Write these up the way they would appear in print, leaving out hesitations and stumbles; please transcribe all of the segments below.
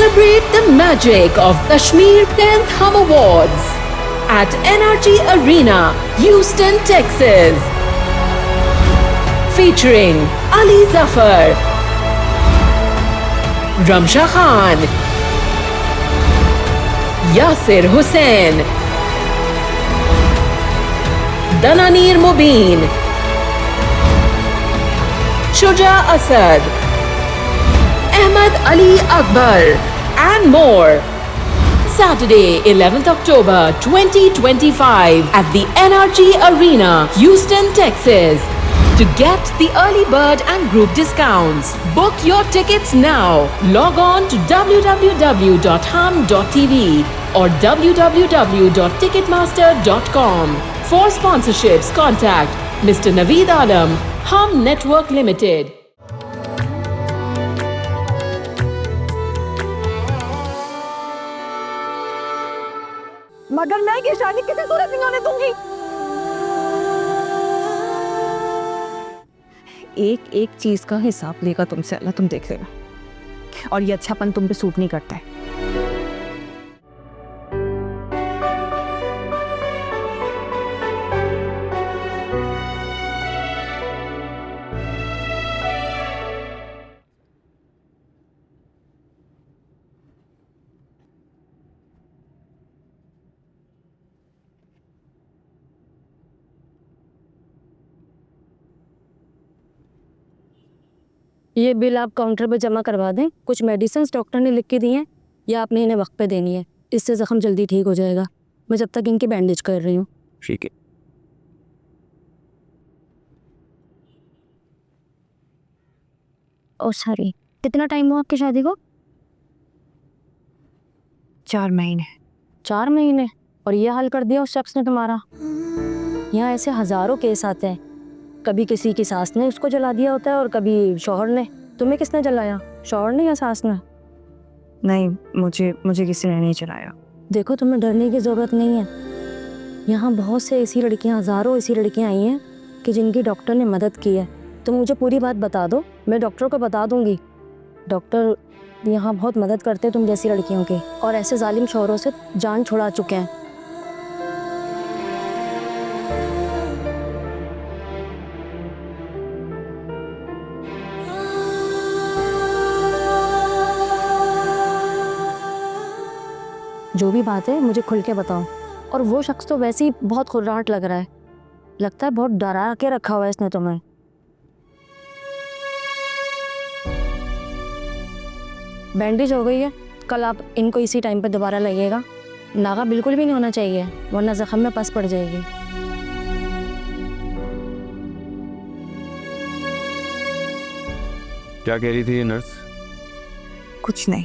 Celebrate the magic of Kashmir 10th Hum Awards at NRG Arena, Houston, Texas. Featuring Ali Zafar, Ramsha Khan, Yasir Hussain, Dananir Mubin, Shuja Asad, Ahmad Ali Akbar, and more. Saturday, 11th October 2025 at the NRG Arena, Houston, Texas. To get the early bird and group discounts, book your tickets now. Log on to www.hum.tv or www.ticketmaster.com. For sponsorships, contact Mr. Naveed Alam, Hum Network Limited. मगर मैं ये शादी किसी सूरत नहीं होने दूंगी। एक एक चीज का हिसाब लेगा तुमसे अल्लाह, तुम देख लेना। और ये अच्छापन तुम पे सूट नहीं करता है। ये बिल आप काउंटर पर जमा करवा दें। कुछ मेडिसिन डॉक्टर ने लिख के दी हैं, या आपने इन्हें वक्त पे देनी है। इससे ज़ख्म जल्दी ठीक हो जाएगा। मैं जब तक इनकी बैंडेज कर रही हूँ। ठीक है। ओ सॉरी, कितना टाइम हुआ आपकी शादी को? 4 महीने। 4 महीने? और ये हाल कर दिया उस शख्स ने तुम्हारा। यहाँ ऐसे हज़ारों केस आते हैं। कभी किसी की सास ने उसको जला दिया होता है और कभी शौहर ने। तुम्हें किसने जलाया, शौहर ने या सास ने? नहीं, मुझे किसी ने नहीं चलाया। देखो, तुम्हें डरने की ज़रूरत नहीं है। यहाँ बहुत से ऐसी लड़कियाँ, हज़ारों ऐसी लड़कियाँ आई हैं कि जिनकी डॉक्टर ने मदद की है। तुम मुझे पूरी बात बता दो, मैं डॉक्टर को बता दूँगी। डॉक्टर यहाँ बहुत मदद करते हैं तुम जैसी लड़कियों की, और ऐसे जालिम शौहरों से जान छुड़ा चुके हैं। जो भी बात है मुझे खुल के बताओ। और वो शख्स तो वैसे ही बहुत खुर्राहट लग रहा है। लगता है बहुत डरा के रखा हुआ है इसने तुम्हें। बैंडेज हो गई है, कल आप इनको इसी टाइम पे दोबारा लगाइएगा। नागा बिल्कुल भी नहीं होना चाहिए, वरना जख्म में पस पड़ जाएगी। क्या कह रही थी ये नर्स? कुछ नहीं।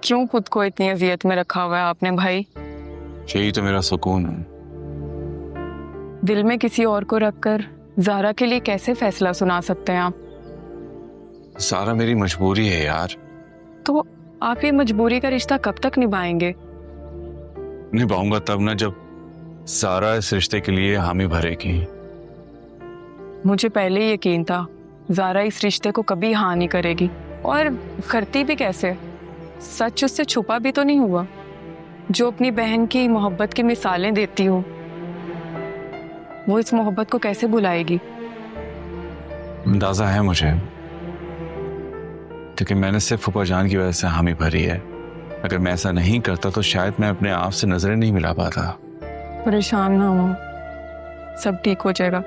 क्यों खुद को इतनी अजियत में रखा हुआ है आपने भाई? यही तो मेरा सुकून है। दिल में किसी और को रखकर ज़ारा के लिए कैसे फैसला सुना सकते हैं आप? सारा मेरी मजबूरी है यार। तो आप ये मजबूरी का रिश्ता कब तक निभाएंगे? निभाऊंगा तब ना जब सारा इस रिश्ते के लिए हामी भरेगी। मुझे पहले ही यकीन था ज़ारा इस रिश्ते को कभी हाँ नहीं करेगी, और करती भी कैसे? सच उससे छुपा भी तो नहीं हुआ। जो अपनी बहन की मोहब्बत की मिसालें देती हो, वो इस मोहब्बत को कैसे बुलाएगी? अंदाजा है मुझे, क्योंकि मैंने सिर्फ फूफा जान की वजह से हामी भरी है। अगर मैं ऐसा नहीं करता तो शायद मैं अपने आप से नजरें नहीं मिला पाता। परेशान ना हो, सब ठीक हो जाएगा।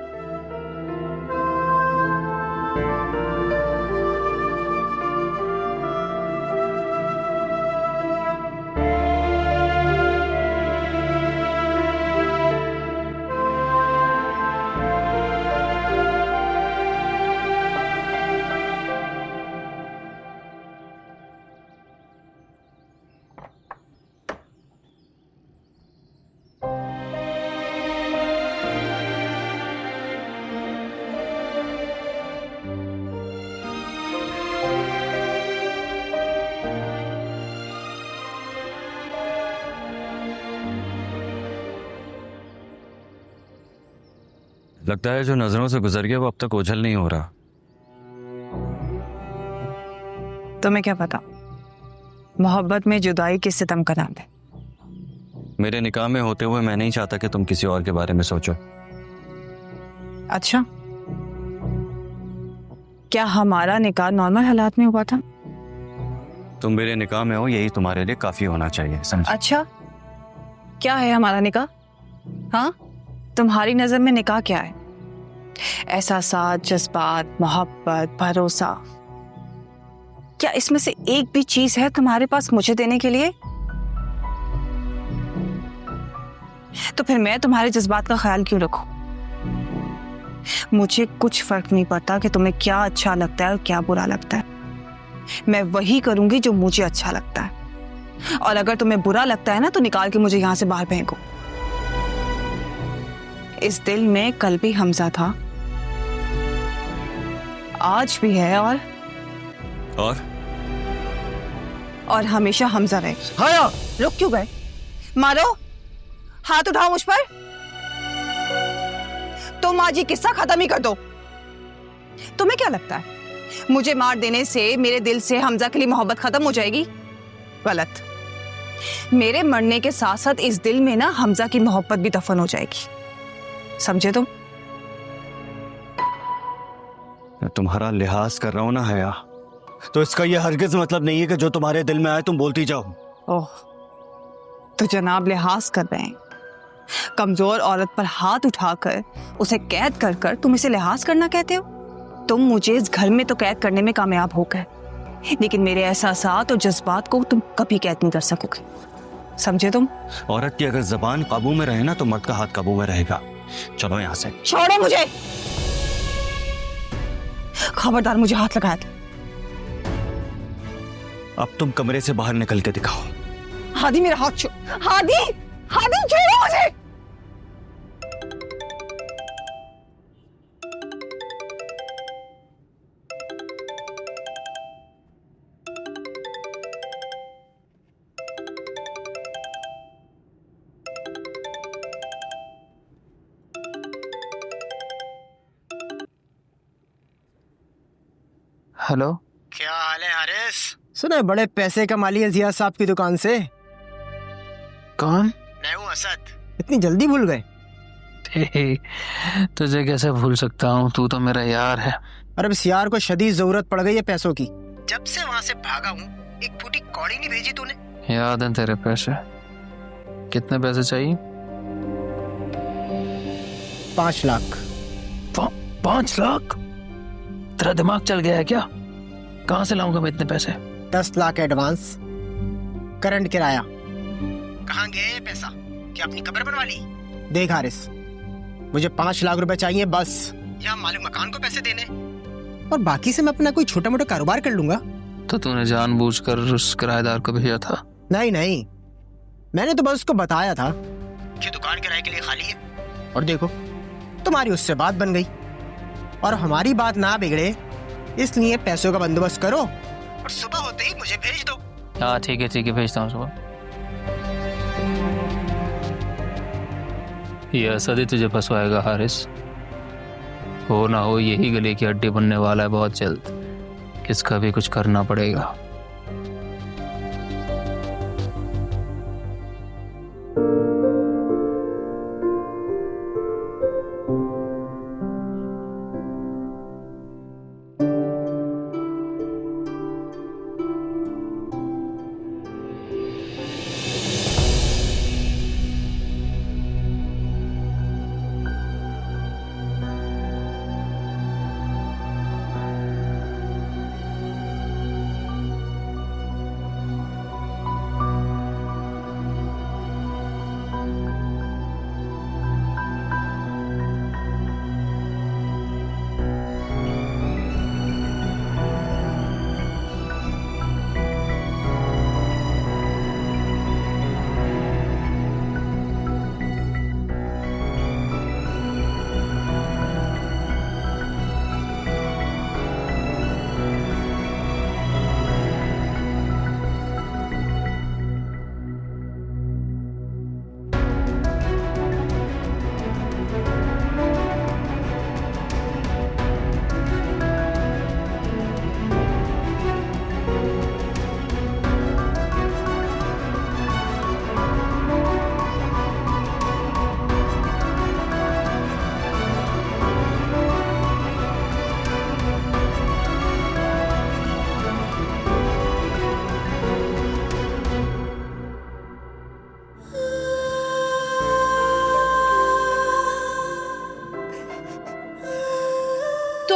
लगता है जो नजरों से गुजर गया वो अब तक ओझल नहीं हो रहा। तुम्हें क्या पता मोहब्बत में जुदाई किस सितम का नाम है। मेरे निकाह में होते हुए मैं नहीं चाहता कि तुम किसी और के बारे में सोचो। अच्छा, क्या हमारा निकाह नॉर्मल हालात में हुआ था? तुम मेरे निकाह में हो, यही तुम्हारे लिए काफी होना चाहिए, समझ? अच्छा, क्या है हमारा निकाह? हाँ, तुम्हारी नजर में निकाह क्या है? एहसासात, जज्बात, मोहब्बत, भरोसा, क्या इसमें से एक भी चीज है तुम्हारे पास मुझे देने के लिए? तो फिर मैं तुम्हारे जज्बात का ख्याल क्यों रखूं? मुझे कुछ फर्क नहीं पड़ता कि तुम्हें क्या अच्छा लगता है और क्या बुरा लगता है। मैं वही करूंगी जो मुझे अच्छा लगता है, और अगर तुम्हें बुरा लगता है ना तो निकाल के मुझे यहां से बाहर फेंको। इस दिल में कल भी हमजा था, आज भी है, और हमेशा हमजा रहेगा। हाँ, रुक क्यों गए? मारो, हाथ उठाओ मुझ पर। तुम आज ये किस्सा खत्म ही कर दो। तुम्हें क्या लगता है मुझे मार देने से मेरे दिल से हमजा के लिए मोहब्बत खत्म हो जाएगी? गलत। मेरे मरने के साथ साथ इस दिल में ना हमजा की मोहब्बत भी दफन हो जाएगी, समझे तुम? मैं तुम्हारा लिहाज कर रहा हूं ना हया, तो इसका यह हरगिज मतलब नहीं है कि जो तुम्हारे दिल में आए तुम बोलती जाओ। ओह, तो जनाब लिहाज कर रहे हैं। कमजोर औरत पर हाथ उठाकर उसे कैद कर कर तुम इसे लिहाज करना कहते हो? तुम मुझे इस घर में तो कैद करने में कामयाब हो गए, लेकिन मेरे एहसासात और जज्बात को तुम कभी कैद नहीं कर सकोगे, समझे तुम? औरत की अगर जबान काबू में रहे ना तो मर्द का हाथ काबू में रहेगा। चलो यहां से। छोड़ो मुझे, खबरदार मुझे हाथ लगाया था। अब तुम कमरे से बाहर निकल के दिखाओ। हादी मेरा हाथ छोड़। हादी, हादी छोड़ो मुझे। हेलो, क्या हाल है हारिस? सुने बड़े पैसे कमा लिए जिया साहब की दुकान से। कौन? मैं हूँ असद। इतनी जल्दी भूल गए? तुझे कैसे भूल सकता हूँ, तू तो मेरा यार है। अरे बस यार को शदीद जरूरत पड़ गई है पैसों की। जब से वहाँ से भागा हूँ एक फूटी कौड़ी नहीं भेजी तूने। याद है तेरे पैसे? कितने पैसे चाहिए? 5 लाख। 5 लाख? तेरा दिमाग चल गया है क्या? कहाँ से लाऊंगा मैं इतने पैसे? 10 लाख एडवांस, करंट किराया। कहाँ गया ये पैसा? क्या अपनी कब्र बनवा ली? देख हारिस, मुझे 5 लाख रुपए चाहिए बस। या मालिक मकान को पैसे देने, और बाकी से मैं अपना कोई छोटा मोटा कारोबार कर लूंगा। तो तूने जानबूझकर उस किराएदार को भेजा था? नहीं नहीं, मैंने तो बस उसको बताया था कि दुकान किराए के लिए खाली है, और देखो तुम्हारी उससे बात बन गई। और हमारी बात ना बिगड़े इसलिए पैसों का बंदोबस्त करो और सुबह होते ही मुझे भेज दो। हाँ ठीक है भेजता हूँ सुबह। ये असद ही तुझे फंसवाएगा हारिस। हो ना हो यही गले की हड्डी बनने वाला है बहुत जल्द। किसका भी कुछ करना पड़ेगा।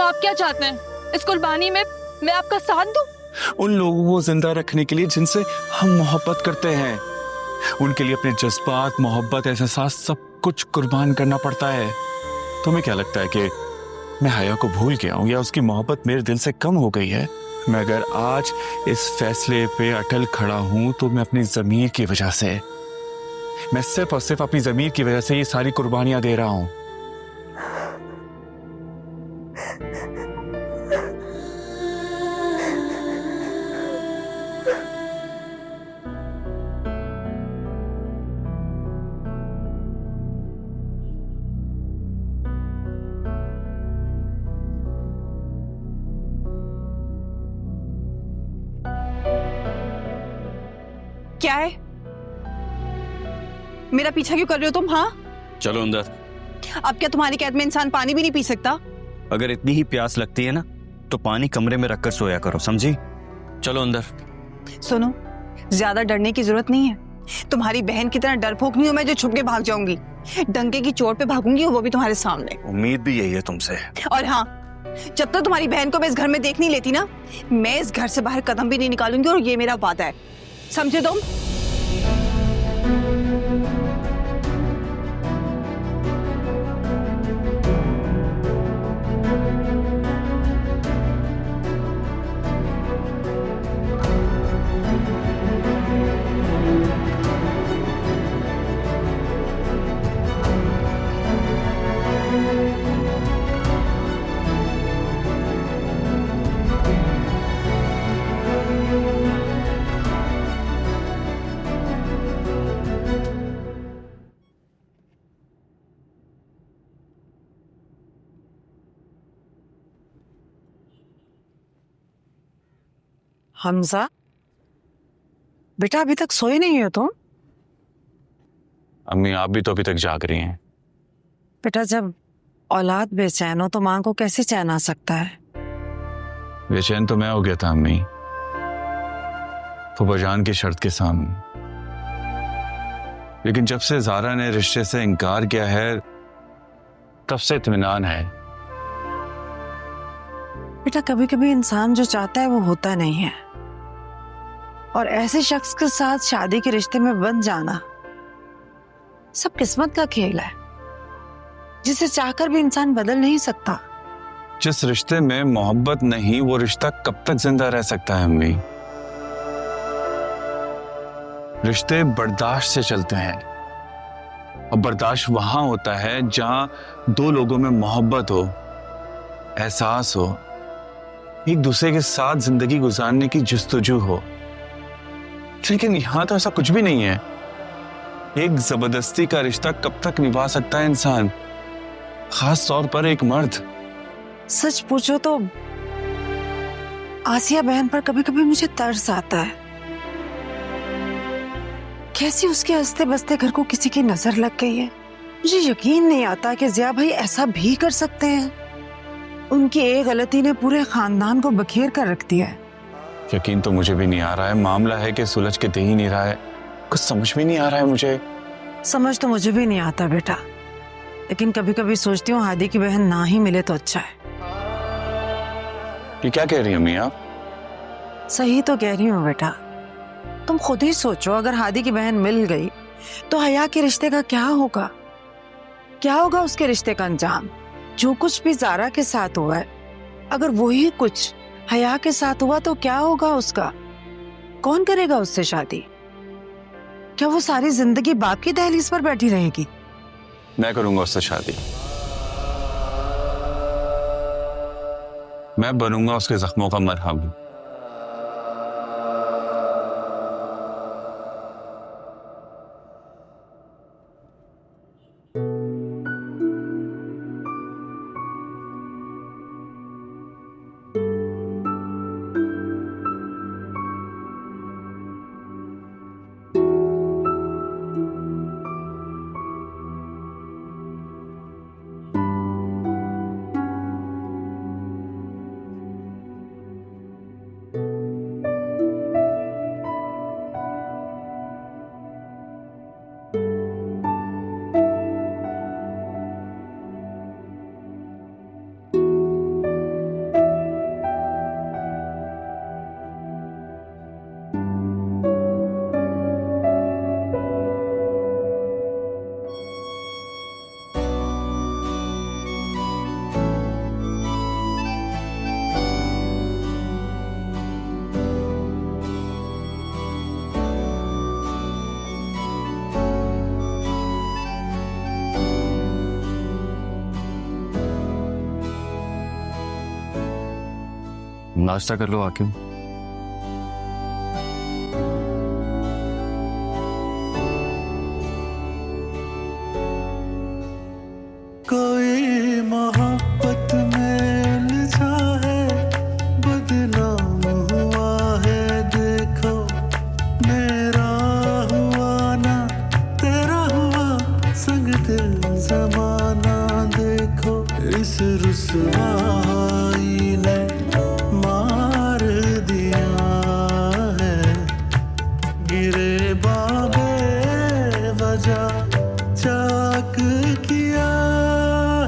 तो आप क्या चाहते हैं? इस कुर्बानी में मैं आपका साथ दूं? उन लोगों को जिंदा रखने के लिए जिनसे हम मोहब्बत करते हैं, उनके लिए अपने जज्बात, मोहब्बत, एहसास सब कुछ कुर्बान करना पड़ता है। तुम्हें क्या लगता है कि मैं हया को भूल गया हूं या उसकी मोहब्बत मेरे दिल से कम हो गई है? मैं अगर आज इस फैसले पे अटल खड़ा हूं तो मैं अपनी ज़मीर की वजह से, मैं सिर्फ और सिर्फ अपनी ज़मीर की वजह से ये सारी कुर्बानियां दे रहा हूं। क्या है? मेरा पीछा क्यों कर रहे हो तुम? हाँ, चलो अंदर। अब क्या तुम्हारी कैद में इंसान पानी भी नहीं पी सकता? अगर इतनी ही प्यास लगती है ना तो पानी कमरे में रखकर सोया करो, समझी? चलो अंदर। सुनो, ज्यादा डरने की जरूरत नहीं है। तुम्हारी बहन की तरह डरपोक नहीं हूं मैं जो छुप के भाग जाऊंगी। डंके की चोट पे भागूंगी, वो भी तुम्हारे सामने। उम्मीद भी यही है तुमसे। और हाँ, जब तक तुम्हारी बहन को मैं इस घर में देख नहीं लेती ना, मैं इस घर से बाहर कदम भी नहीं निकालूंगी, और ये मेरा वादा है, समझे तुम? हमजा, बेटा अभी तक सोए नहीं हो तुम? अम्मी, आप भी तो अभी तक जाग रही हैं। बेटा, जब औलाद बेचैन हो तो माँ को कैसे चैन आ सकता है? बेचैन तो मैं हो गया था अम्मी, फूफाजान की शर्त के सामने। लेकिन जब से ज़ारा ने रिश्ते से इनकार किया है, तब से इत्मीनान है। बेटा, कभी कभी इंसान जो चाहता है वो होता नहीं है, और ऐसे शख्स के साथ शादी के रिश्ते में बंध जाना सब किस्मत का खेल है, जिसे चाहकर भी इंसान बदल नहीं सकता। जिस रिश्ते में मोहब्बत नहीं, वो रिश्ता कब तक जिंदा रह सकता है अम्मी? रिश्ते बर्दाश्त से चलते हैं, और बर्दाश्त वहां होता है जहां दो लोगों में मोहब्बत हो, एहसास हो, एक दूसरे के साथ जिंदगी गुजारने की जुस्तजू हो। लेकिन यहां तो ऐसा कुछ भी नहीं है। एक जबरदस्ती का रिश्ता कब तक निभा सकता है इंसान, खास तौर पर एक मर्द? सच पूछो तो आसिया बहन पर कभी कभी मुझे तरस आता है। कैसी उसके हंसते बसते घर को किसी की नजर लग गई है। मुझे यकीन नहीं आता कि जिया भाई ऐसा भी कर सकते हैं। उनकी एक गलती ने पूरे खानदान को बखेर कर रख दिया है। यकीन तो मुझे भी नहीं आ रहा है। मामला है कि सुलझ के दे ही नहीं रहा है, कुछ समझ में नहीं आ रहा है मुझे। समझ तो मुझे भी नहीं आता बेटा, लेकिन कभी कभी सोचती हूँ हादी की बहन ना ही मिले तो अच्छा है। ये क्या कह रही हैं अम्मी आप? सही तो कह रही हूँ बेटा। तुम खुद ही सोचो, अगर हादी की बहन मिल गई तो हया के रिश्ते का क्या होगा? क्या होगा उसके रिश्ते का अंजाम? जो कुछ भी ज़ारा के साथ हुआ है, अगर वही कुछ हया के साथ हुआ तो क्या होगा उसका? कौन करेगा उससे शादी? क्या वो सारी जिंदगी बाप की दहलीज पर बैठी रहेगी? मैं करूंगा उससे शादी। मैं बनूंगा उसके जख्मों का मरहम। नाश्ता कर लो आके। कोई मोहब्बत में लिखा है, बदनाम हुआ है देखो, मेरा हुआ ना तेरा हुआ, संग दिल जमाना देखो, इस रुसवाई ने मार दिया है, गिरे बाबे वजह चाक किया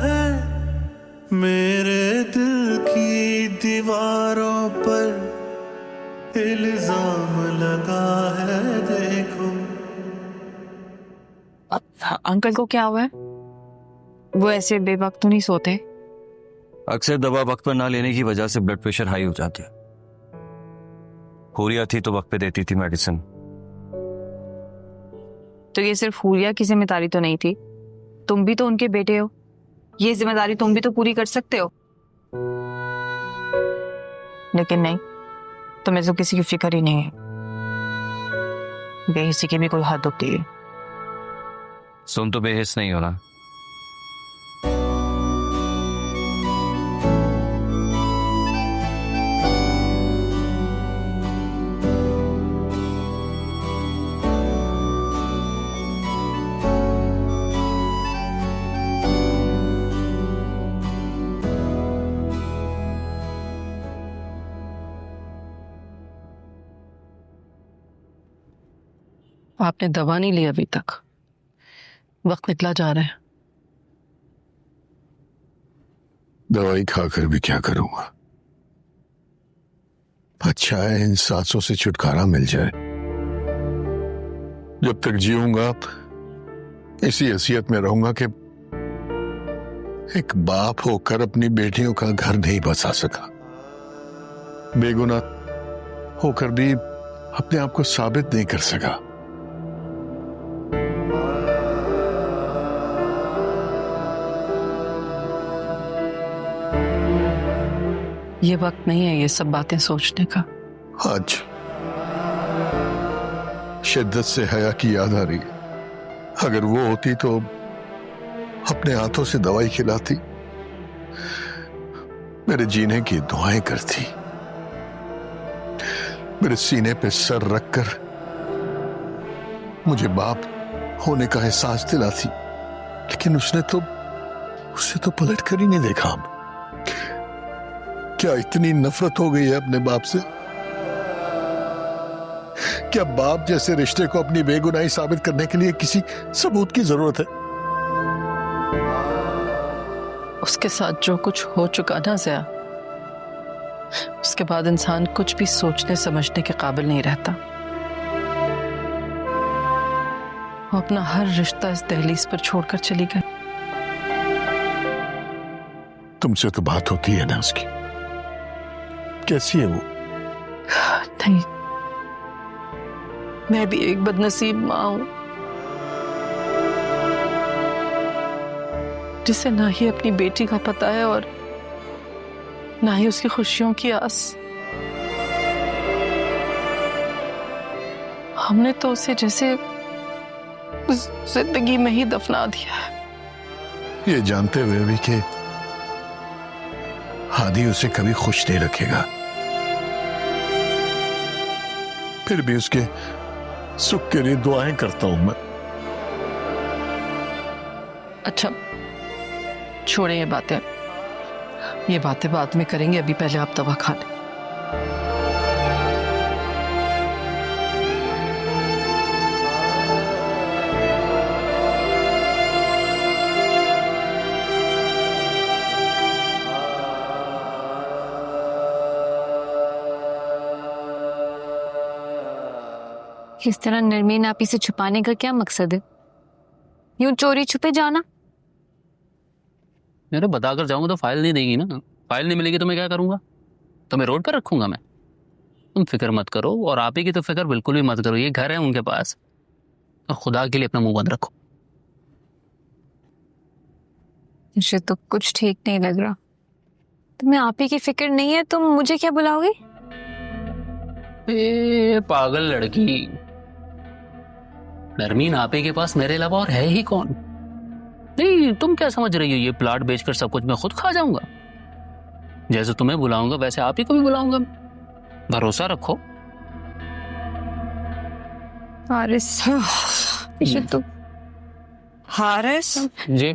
है, मेरे दिल की दीवारों पर इल्जाम लगा है देखो। अंकल को क्या हुआ है? वो ऐसे बेवक्त तो नहीं सोते? अक्सर दवा वक्त पर ना लेने की वजह से ब्लड प्रेशर हाई हो जाता है। हुरिया थी तो वक्त पे देती थी मेडिसिन। तो ये सिर्फ हुरिया की जिम्मेदारी तो नहीं थी, तुम भी तो उनके बेटे हो, ये जिम्मेदारी तुम भी तो पूरी कर सकते हो। लेकिन नहीं, तुम्हें तो किसी की फिक्र ही नहीं है, बेहिसी की भी कोई हद होती है। सुन तो बेहिस नहीं हो ना। आपने दवा नहीं ली अभी तक, वक्त निकला जा रहा है। दवाई खाकर भी क्या करूंगा? अच्छा है इन सांसों से छुटकारा मिल जाए। जब तक जीऊंगा इसी हैसियत में रहूंगा कि एक बाप होकर अपनी बेटियों का घर नहीं बसा सका, बेगुनाह होकर भी अपने आप को साबित नहीं कर सका। ये वक्त नहीं है ये सब बातें सोचने का। आज शिद्दत से हया की याद आ रही है। अगर वो होती तो अपने हाथों से दवाई खिलाती, मेरे जीने की दुआएं करती, मेरे सीने पे सर रखकर मुझे बाप होने का एहसास दिलाती। लेकिन उसे तो पलट कर ही नहीं देखा। क्या इतनी नफरत हो गई है अपने बाप से? क्या बाप जैसे रिश्ते को अपनी बेगुनाही साबित करने के लिए किसी सबूत की जरूरत है? उसके साथ जो कुछ हो चुका ना ज़िया, उसके बाद इंसान कुछ भी सोचने समझने के काबिल नहीं रहता। वो अपना हर रिश्ता इस दहलीज पर छोड़कर चली गई। तुमसे तो बात होती है ना उसकी? कैसी है वो? नहीं, मैं भी एक बदनसीब माँ हूं जिसे ना ही अपनी बेटी का पता है और ना ही उसकी खुशियों की आस। हमने तो उसे जैसे जिंदगी में ही दफना दिया है, ये जानते हुए भी कि हादी उसे कभी खुश नहीं रखेगा, फिर भी उसके सुख के लिए दुआएं करता हूं मैं। अच्छा छोड़ें ये बातें बाद में करेंगे, अभी पहले आप दवा खा लें। इस तरह नरमीन आपी से छुपाने का क्या मकसद है? यूं चोरी छुपे जाना? मेरे बताकर जाऊंगा तो फाइल नहीं देगी ना। फाइल नहीं मिलेगी तो मैं क्या करूंगा? तो मैं रोड पर रखूंगा मैं? तुम फिक्र मत करो, और आप ही की तो फिक्र बिल्कुल भी मत करो। ये घर है उनके पास, और खुदा के लिए अपना मुंह बंद रखो। मुझे तो कुछ ठीक नहीं लग रहा। तुम्हें आप ही की फिक्र नहीं है, तुम मुझे क्या बुलाओगे? ए पागल लड़की, नरमीन आपे के पास मेरे अलावा और है ही कौन? नहीं, तुम क्या समझ रही हो ये प्लाट बेचकर सब कुछ मैं खुद खा जाऊंगा? जैसे तुम्हें बुलाऊंगा वैसे आप ही को भी बुलाऊंगा, भरोसा रखो। हारिस, तो हारिस जी,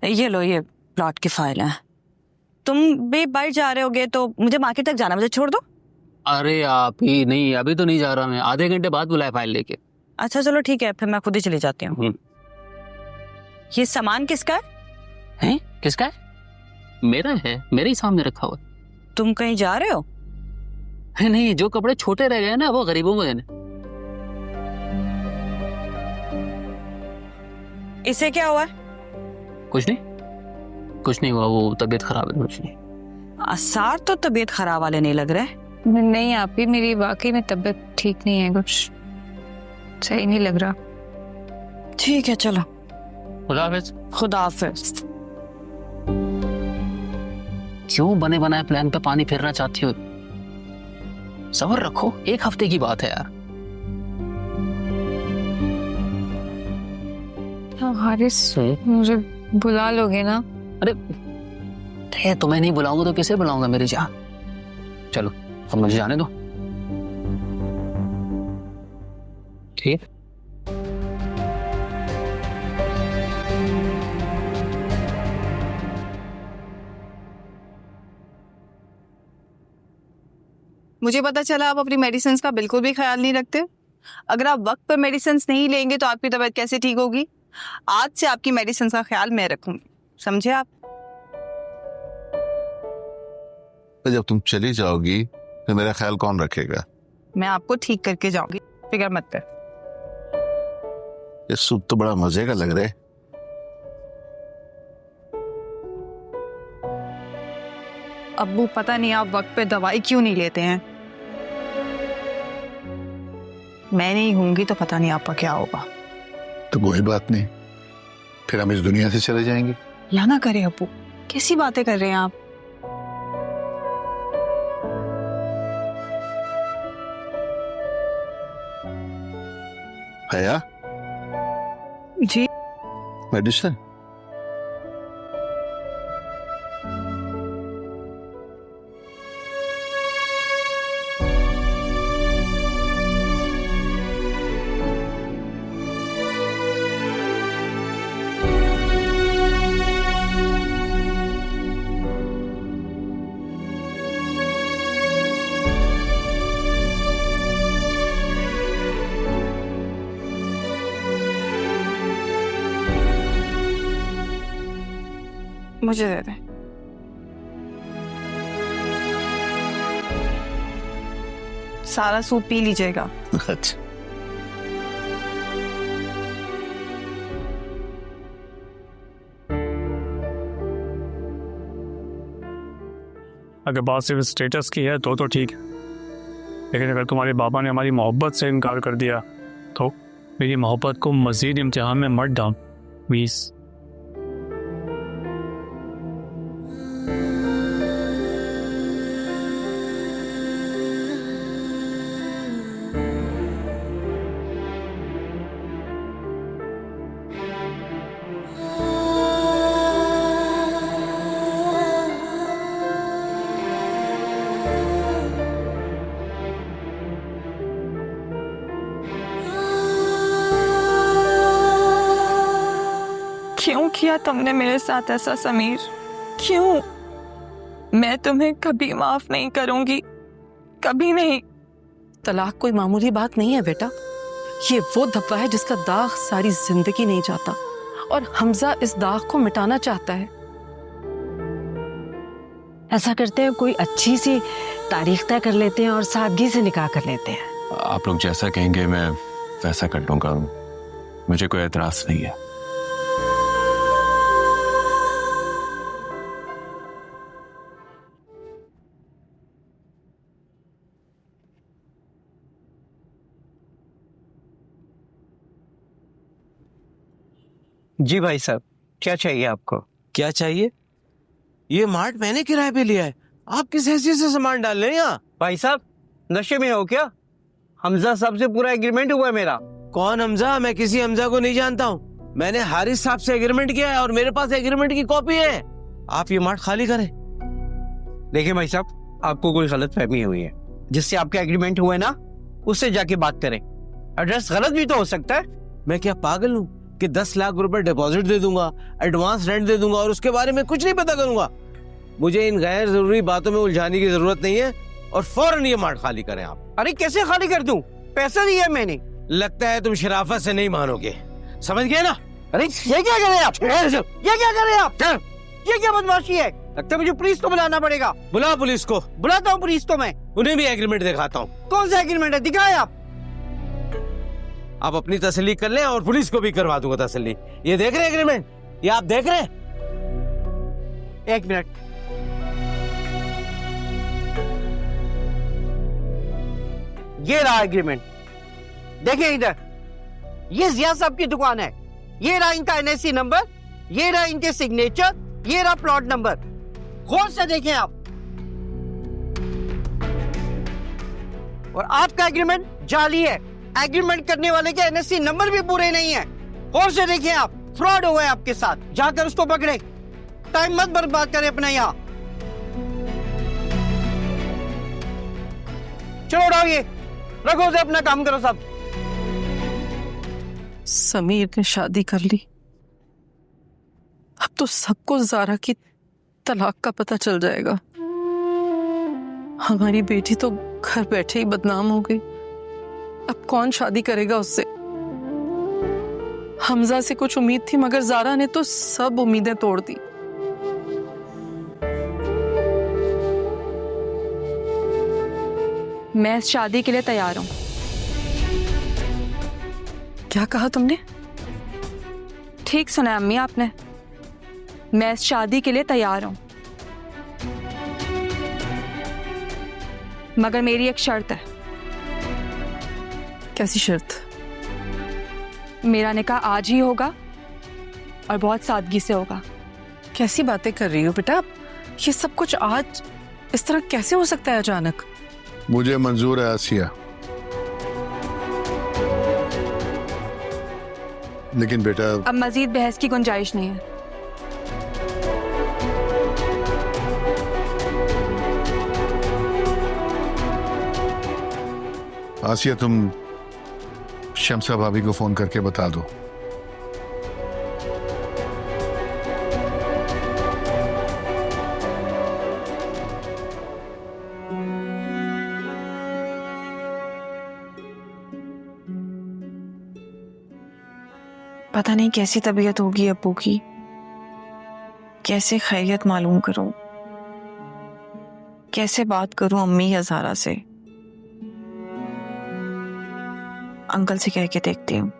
ये लो, ये प्लॉट की फाइल है। तुम भी बाहर जा रहे होगे तो मुझे मार्केट तक जाना, मुझे छोड़ दो। अरे आप ही नहीं, अभी तो नहीं जा रहा मैं, आधे घंटे बाद बुलाए फाइल लेके। अच्छा चलो ठीक है, फिर मैं खुद ही चली जाती हूँ। ये सामान किसका है? किसका है? मेरा है, मेरे ही सामने रखा हुआ। तुम कहीं जा रहे हो? नहीं, जो कपड़े छोटे रह गए ना वो गरीबों को देने। इसे क्या हुआ है? कुछ नहीं, कुछ नहीं हुआ, वो तबीयत खराब है। कुछ नहीं। आसार तो तबीयत खराब वाले नहीं लग रहे। नहीं आप ही, मेरी वाकई में तबीयत ठीक नहीं है, कुछ सही नहीं लग रहा। ठीक है चलो, खुदा हाफिज। खुदा हाफिज। क्यों बने बनाए प्लान पे पानी फेरना चाहती हो? सब्र रखो, एक हफ्ते की बात है यार। हारिस, मुझे बुला लोगे ना? अरे तुम्हें नहीं बुलाऊंगा तो किसे बुलाऊंगा मेरी जान? चलो अब मुझे जाने दो, ठीक है? मुझे पता चला आप अपनी मेडिसिन का बिल्कुल भी ख्याल नहीं रखते। अगर आप वक्त पर मेडिसिन नहीं लेंगे तो आपकी तबीयत कैसे ठीक होगी? आज से आपकी मेडिसिन का ख्याल मैं रखूंगी, समझे आप? तो जब तुम चली जाओगी तो मेरा ख्याल कौन रखेगा? मैं आपको ठीक करके जाऊंगी, फिक्र मत कर। ये सूप तो बड़ा मजे का लग रहा है। अब्बू पता नहीं आप वक्त पे दवाई क्यों नहीं लेते हैं। मैं नहीं होंगी तो पता नहीं आपका क्या होगा। तो कोई बात नहीं, फिर हम इस दुनिया से चले जाएंगे। या ना करे अब्बू, कैसी बातें कर रहे हैं आप? हया जी मेडिसिन। मुझे दे दे। सारा सूप पी लीजिएगा। अच्छा अगर बात सिर्फ स्टेटस की है तो ठीक है, लेकिन अगर तुम्हारे बाबा ने हमारी मोहब्बत से इनकार कर दिया तो मेरी मोहब्बत को मज़ीद इम्तिहान में मत डाल प्लीज़। क्यों किया तुमने मेरे साथ ऐसा समीर? क्यों? मैं तुम्हें कभी माफ नहीं करूंगी, कभी नहीं। तलाक कोई मामूली बात नहीं है बेटा, ये वो धब्बा है जिसका दाग सारी जिंदगी नहीं जाता, और हमजा इस दाग को मिटाना चाहता है। ऐसा करते हैं, कोई अच्छी सी तारीख तय कर लेते हैं और सादगी से निकाह कर लेते हैं। आप लोग जैसा कहेंगे मैं वैसा कर लूंगा, मुझे कोई एतराज नहीं है। जी भाई साहब, क्या चाहिए आपको? क्या चाहिए? ये मार्ट मैंने किराए पे लिया है, आप किस हैसियत से सामान डाल रहे हैं यहाँ? भाई साहब नशे में हो क्या? हमजा साहब से पूरा एग्रीमेंट हुआ है मेरा। कौन हमजा? मैं किसी हमजा को नहीं जानता हूँ। मैंने हारिस साहब से एग्रीमेंट किया है और मेरे पास एग्रीमेंट की कॉपी है। आप ये मार्ट खाली करें। देखिए भाई साहब, आपको कोई गलत फहमी हुई है। जिससे आपका एग्रीमेंट हुआ है ना, उससे जाके बात करें। एड्रेस गलत भी तो हो सकता है। मैं क्या पागल हूँ कि 10 लाख रुपए डिपॉजिट दे दूंगा, एडवांस रेंट दे दूंगा और उसके बारे में कुछ नहीं पता करूंगा? मुझे इन गैर जरूरी बातों में उलझाने की जरूरत नहीं है और फौरन ये मार्ट खाली करें आप। अरे कैसे खाली कर दूं? पैसा दिया है मैंने। लगता है तुम शराफत से नहीं मानोगे, समझ गए ना? अरे ये क्या कर रहे हैं आप? ये क्या कर रहे हैं आप? ये क्या बदमाशी है? लगता है मुझे पुलिस को बुलाना पड़ेगा। बुला पुलिस को। बुलाता हूँ पुलिस को मैं। उन्हें भी एग्रीमेंट दिखाता हूँ। कौन सा एग्रीमेंट है? दिखाए आप अपनी तसल्ली कर लें और पुलिस को भी करवा दूंगा तसल्ली। ये देख रहे हैं एग्रीमेंट? ये आप देख रहे हैं? एक मिनट। ये रहा एग्रीमेंट, देखिए इधर। ये जिया साहब की दुकान है। ये रहा इनका एनएससी नंबर, ये रहा इनके सिग्नेचर, ये रहा प्लॉट नंबर। गौर से देखें आप। और आपका एग्रीमेंट जाली है। एग्रीमेंट करने वाले के एनएससी नंबर भी पूरे नहीं है। गौर से देखें आप। फ्रॉड हुआ है आपके साथ। जाकर उसको पकड़े। टाइम मत बर्बाद करें अपना यहाँ। चलो उठाओ ये, रखो से अपना काम करो सब। समीर ने शादी कर ली। अब तो सबको ज़ारा की तलाक का पता चल जाएगा। हमारी बेटी तो घर बैठे ही बदनाम हो गई। अब कौन शादी करेगा उससे? हमजा से कुछ उम्मीद थी, मगर ज़ारा ने तो सब उम्मीदें तोड़ दी। मैं इस शादी के लिए तैयार हूं। क्या कहा तुमने? ठीक सुना अम्मी आपने। मैं इस शादी के लिए तैयार हूं, मगर मेरी एक शर्त है। कैसी शर्त? मेरा निकाह आज ही होगा और बहुत सादगी से होगा। कैसी बातें कर रही हो बेटा? ये सब कुछ आज इस तरह कैसे हो सकता है अचानक? मुझे मंजूर है आसिया, लेकिन बेटा अब मजीद बहस की गुंजाइश नहीं है। आसिया, तुम शमसा भाभी को फोन करके बता दो। पता नहीं कैसी तबीयत होगी अब्बू की, कैसे खैरियत मालूम करूं, कैसे बात करूं अम्मी या ज़ारा से। अंकल से कह के देखती हूँ।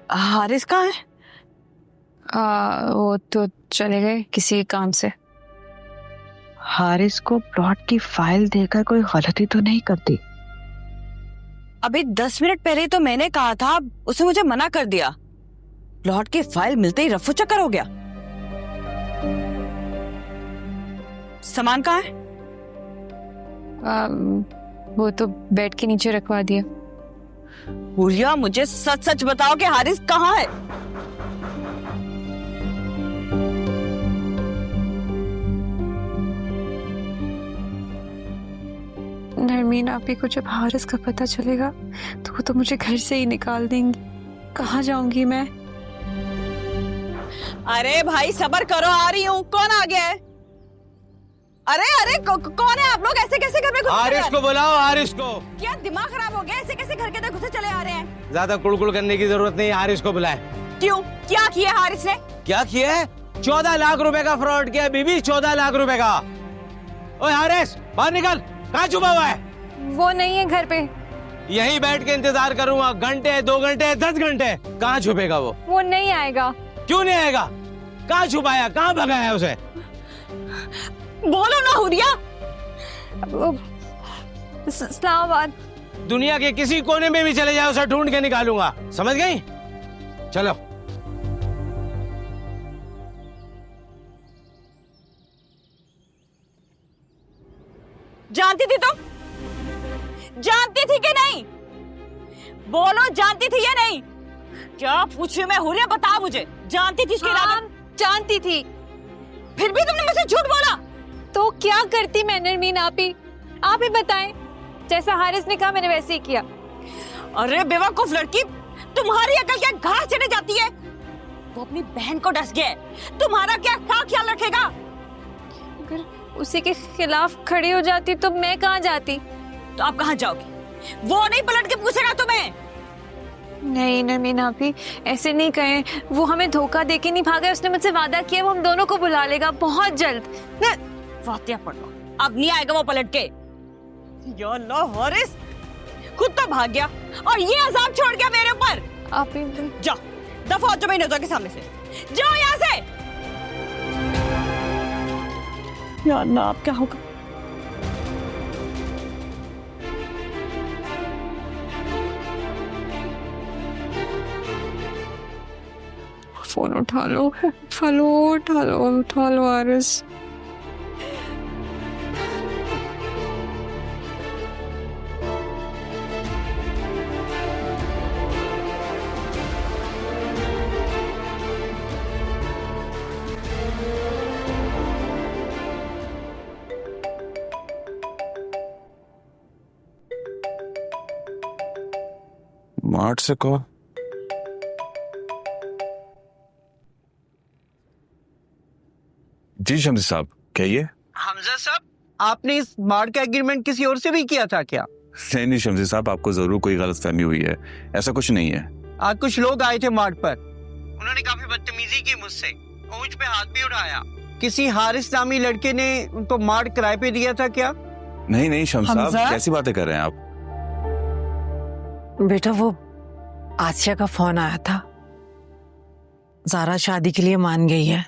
हारिस कहाँ है? वो तो चले गए किसी काम से। हारिस को प्लॉट की फाइल देकर कोई गलती तो नहीं करती? अभी 10 मिनट पहले तो मैंने कहा था, उसने मुझे मना कर दिया। प्लॉट की फाइल मिलते ही रफू चक्कर हो गया। सामान कहाँ है? वो तो बेड के नीचे रखवा दिया। हुरिया, मुझे सच सच बताओ कि हारिस कहाँ है? नरमीन आपी को जब हारिस का पता चलेगा तो वो तो मुझे घर से ही निकाल देंगी। कहाँ जाऊंगी मैं? अरे भाई सब्र करो, आ रही हूँ। कौन आ गया है? अरे अरे कौन है आप लोग? ऐसे कैसे घर में घुसे? हारिस को बुलाओ, हारिस को। क्या दिमाग खराब हो गया? ऐसे कैसे घर के अंदर घुसे चले आ रहे हैं? ज्यादा कुड़कुड़ करने की जरूरत नहीं, हारिस को बुलाए। क्यों? क्या किया हारिस ने? क्या किया है? 14 लाख रुपए का फ्रॉड किया बीबी, 14 लाख रुपए का। ओए हारिस, बाहर निकल, कहाँ छुपा हुआ है? वो नहीं है घर पे। यहीं बैठ के इंतजार करूंगा, घंटे, 2 घंटे, 10 घंटे। कहाँ छुपेगा वो? वो नहीं आएगा। क्यों नहीं आएगा? कहाँ छुपाया, कहाँ भगाया उसे? बोलो ना हुरिया। इस्लामाबाद। दुनिया के किसी कोने में भी चले जाओ, उसे ढूंढ के निकालूंगा, समझ गई? चलो। जानती थी तुम? जानती थी कि नहीं? बोलो, जानती थी या नहीं? क्या पूछी मैं हुरिया, बता मुझे। जानती थी इसके इरादे? जानती थी। फिर भी तुमने मुझसे झूठ बोला। तो क्या करती मैं नरमीन आपी? आप ही बताएं। जैसा हारिस ने कहा मैंने वैसे ही किया। अरे बेवकूफ लड़की, तुम्हारी अकल क्या घास चढ़े जाती है? वो अपनी बहन को डस गया, तुम्हारा क्या ख्याल रखेगा? अगर उसी के खिलाफ खड़ी हो जाती तो मैं कहाँ जाती? तो आप कहाँ जाओगी? वो नहीं पलट के पूछेगा तुम्हें। नहीं नरमीन आपी, ऐसे नहीं कहें। वो हमें धोखा देके नहीं भागा, उसने मुझसे वादा किया वो हम दोनों को बुला लेगा बहुत जल्द। वातिया पढ़ लो, अब नहीं आएगा वो पलट के। या अल्लाह, हारिस खुद तो भाग गया और ये अजाब छोड़ गया मेरे ऊपर। आप ही जाओ, दफा हो जाओ मेरी नजर के सामने से, जाओ यहाँ से। या अल्लाह, अब क्या होगा? फोन उठा लो, उठा लो, उठा लो, उठा लो हारिस। मार्ट से कॉल। जी शम्सी साहब, कहिए। हमजा साहब, आपने इस मार्ट का एग्रीमेंट किसी और से भी किया था क्या? नहीं शम्सी साहब, आपको जरूर कोई गलतफहमी हुई है, ऐसा कुछ नहीं है। आज कुछ लोग आए थे मार्ट पर, उन्होंने काफी बदतमीजी की मुझसे, ऊंच पे हाथ भी उठाया। किसी हारिस नामी लड़के ने उनको मार्ट किराए पे दिया था क्या? नहीं शम्सी साहब, कैसी बातें कर रहे हैं आप? बेटा वो आसिया का फोन आया था, ज़ारा शादी के लिए मान गई है।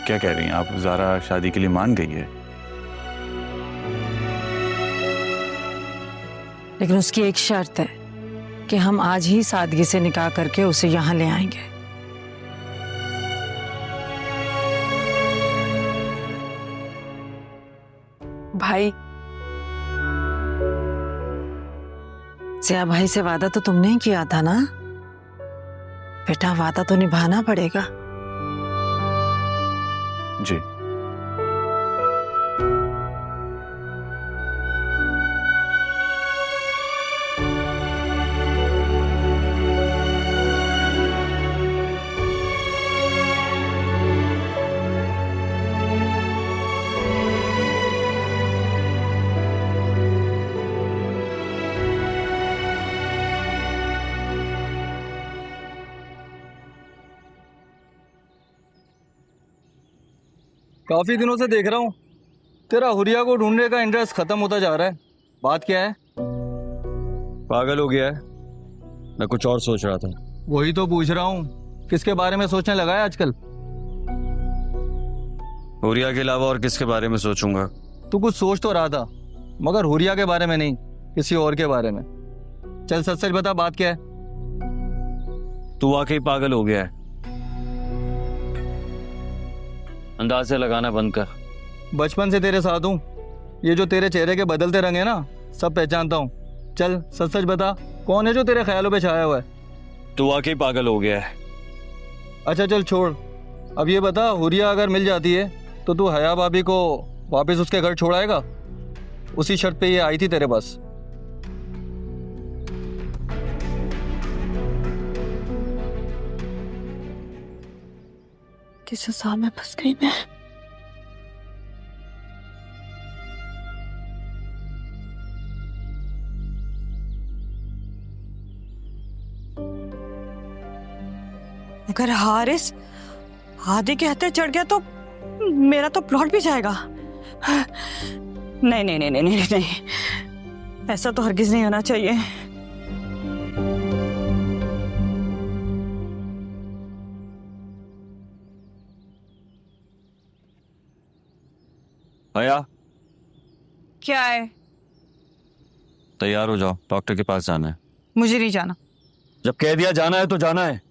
क्या कह रही हैं आप? ज़ारा शादी के लिए मान गई है? लेकिन उसकी एक शर्त है कि हम आज ही सादगी से निकाह करके उसे यहाँ ले आएंगे। भाई, जिया भाई से वादा तो तुमने ही किया था ना बेटा, वादा तो निभाना पड़ेगा। जी। काफी दिनों से देख रहा हूँ तेरा हुरिया को ढूंढने का इंटरेस्ट खत्म होता जा रहा है। बात क्या है? पागल हो गया है? मैं कुछ और सोच रहा था। वही तो पूछ रहा हूँ, किसके बारे में सोचने लगा है आजकल? हुरिया के अलावा और किसके बारे में सोचूंगा? तू कुछ सोच तो रहा था, मगर हुरिया के बारे में नहीं, किसी और के बारे में। चल सच सच बता, बात क्या है? तू वाकई पागल हो गया है। अंदाजे लगाना बंद कर। बचपन से तेरे साथ हूँ, ये जो तेरे चेहरे के बदलते रंग है ना, सब पहचानता हूँ। चल सच सच बता, कौन है जो तेरे ख्यालों पे छाया हुआ है? तू वाकई पागल हो गया है। अच्छा चल छोड़, अब ये बता, हुरिया अगर मिल जाती है तो तू हया भाभी को वापस उसके घर छोड़ाएगा? उसी शर्त पे ये आई थी तेरे पास। किस हिसाब में फंस गई मैं? अगर हारिस हादी के हत्थे चढ़ गया तो मेरा तो प्लॉट भी जाएगा। नहीं नहीं नहीं नहीं नहीं नहीं, ऐसा तो हरगिज नहीं होना चाहिए। हया, क्या है? तैयार हो जाओ, डॉक्टर के पास जाना है। मुझे नहीं जाना। जब कह दिया जाना है तो जाना है।